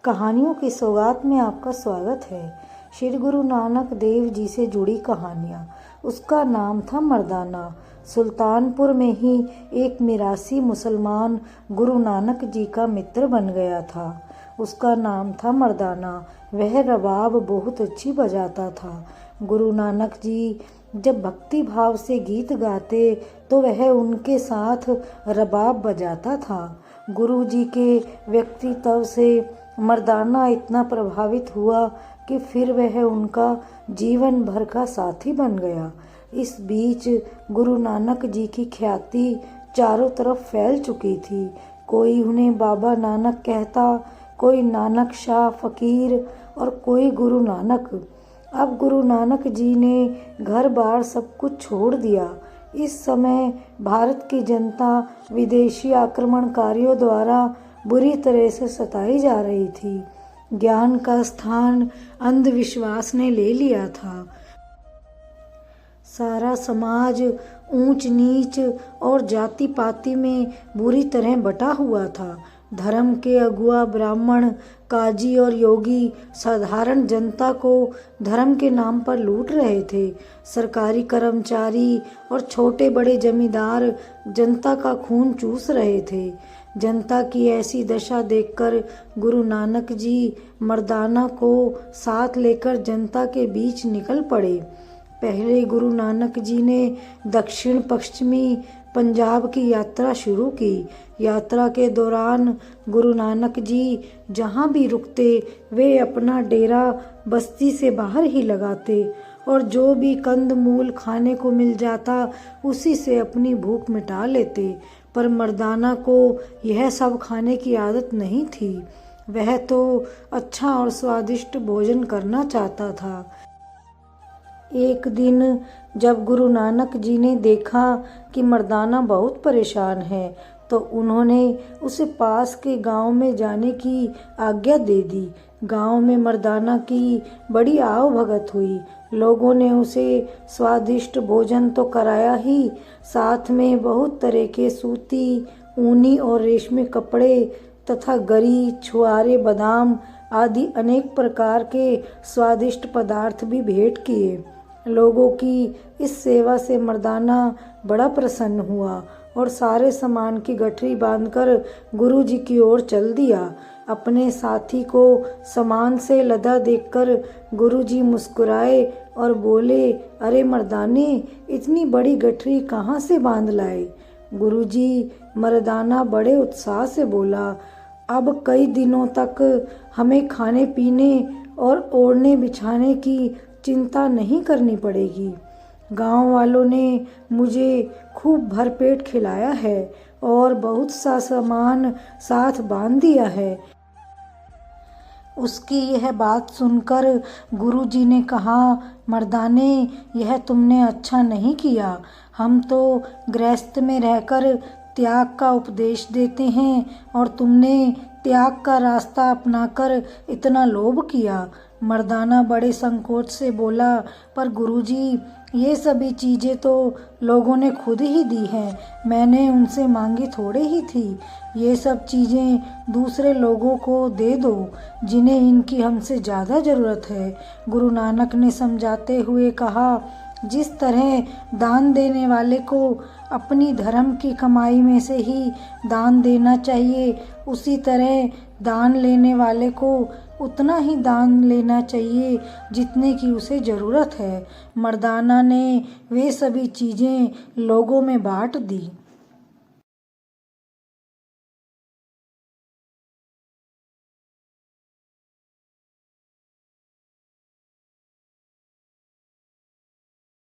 कहानियों की सौगात में आपका स्वागत है। श्री गुरु नानक देव जी से जुड़ी कहानियाँ। उसका नाम था मर्दाना। सुल्तानपुर में ही एक मिरासी मुसलमान गुरु नानक जी का मित्र बन गया था। उसका नाम था मर्दाना। वह रबाब बहुत अच्छी बजाता था। गुरु नानक जी जब भक्ति भाव से गीत गाते तो वह उनके साथ रबाब बजाता था। गुरु जी के व्यक्तित्व से मर्दाना इतना प्रभावित हुआ कि फिर वह उनका जीवन भर का साथी बन गया। इस बीच गुरु नानक जी की ख्याति चारों तरफ फैल चुकी थी। कोई उन्हें बाबा नानक कहता, कोई नानक शाह फकीर और कोई गुरु नानक। अब गुरु नानक जी ने घर बार सब कुछ छोड़ दिया। इस समय भारत की जनता विदेशी आक्रमणकारियों द्वारा बुरी तरह से सताई जा रही थी। ज्ञान का स्थान अंधविश्वास ने ले लिया था। सारा समाज ऊंच नीच और जाति पाति में बुरी तरह बटा हुआ था। धर्म के अगुआ ब्राह्मण, काजी और योगी साधारण जनता को धर्म के नाम पर लूट रहे थे। सरकारी कर्मचारी और छोटे बड़े जमींदार जनता का खून चूस रहे थे। जनता की ऐसी दशा देखकर गुरु नानक जी मर्दाना को साथ लेकर जनता के बीच निकल पड़े। पहले गुरु नानक जी ने दक्षिण पश्चिमी पंजाब की यात्रा शुरू की। यात्रा के दौरान गुरु नानक जी जहाँ भी रुकते वे अपना डेरा बस्ती से बाहर ही लगाते और जो भी कंद मूल खाने को मिल जाता उसी से अपनी भूख मिटा लेते। पर मर्दाना को यह सब खाने की आदत नहीं थी। वह तो अच्छा और स्वादिष्ट भोजन करना चाहता था। एक दिन जब गुरु नानक जी ने देखा कि मर्दाना बहुत परेशान है तो उन्होंने उसे पास के गांव में जाने की आज्ञा दे दी। गांव में मर्दाना की बड़ी आव भगत हुई। लोगों ने उसे स्वादिष्ट भोजन तो कराया ही, साथ में बहुत तरह के सूती, ऊनी और रेशमी कपड़े तथा गरी, छुआरे, बादाम आदि अनेक प्रकार के स्वादिष्ट पदार्थ भी भेंट किए। लोगों की इस सेवा से मर्दाना बड़ा प्रसन्न हुआ और सारे सामान की गठरी बांधकर गुरु जी की ओर चल दिया। अपने साथी को सामान से लदा देखकर गुरु जी मुस्कुराए और बोले, अरे मर्दाने, इतनी बड़ी गठरी कहाँ से बांध लाए? गुरु जी मर्दाना बड़े उत्साह से बोला, अब कई दिनों तक हमें खाने पीने और ओढ़ने बिछाने की चिंता नहीं करनी पड़ेगी। गांव वालों ने मुझे खूब भरपेट खिलाया है और बहुत सा सामान साथ बांध दिया है। उसकी यह बात सुनकर गुरुजी ने कहा, मर्दाने, यह तुमने अच्छा नहीं किया। हम तो गृहस्थ में रहकर त्याग का उपदेश देते हैं और तुमने त्याग का रास्ता अपनाकर इतना लोभ किया। मर्दाना बड़े संकोच से बोला, पर गुरुजी, ये सभी चीज़ें तो लोगों ने खुद ही दी हैं, मैंने उनसे मांगी थोड़े ही थी। ये सब चीज़ें दूसरे लोगों को दे दो जिन्हें इनकी हमसे ज़्यादा ज़रूरत है। गुरु नानक ने समझाते हुए कहा, जिस तरह दान देने वाले को अपनी धर्म की कमाई में से ही दान देना चाहिए, उसी तरह दान लेने वाले को उतना ही दान लेना चाहिए जितने की उसे ज़रूरत है। मर्दाना ने वे सभी चीज़ें लोगों में बांट दी।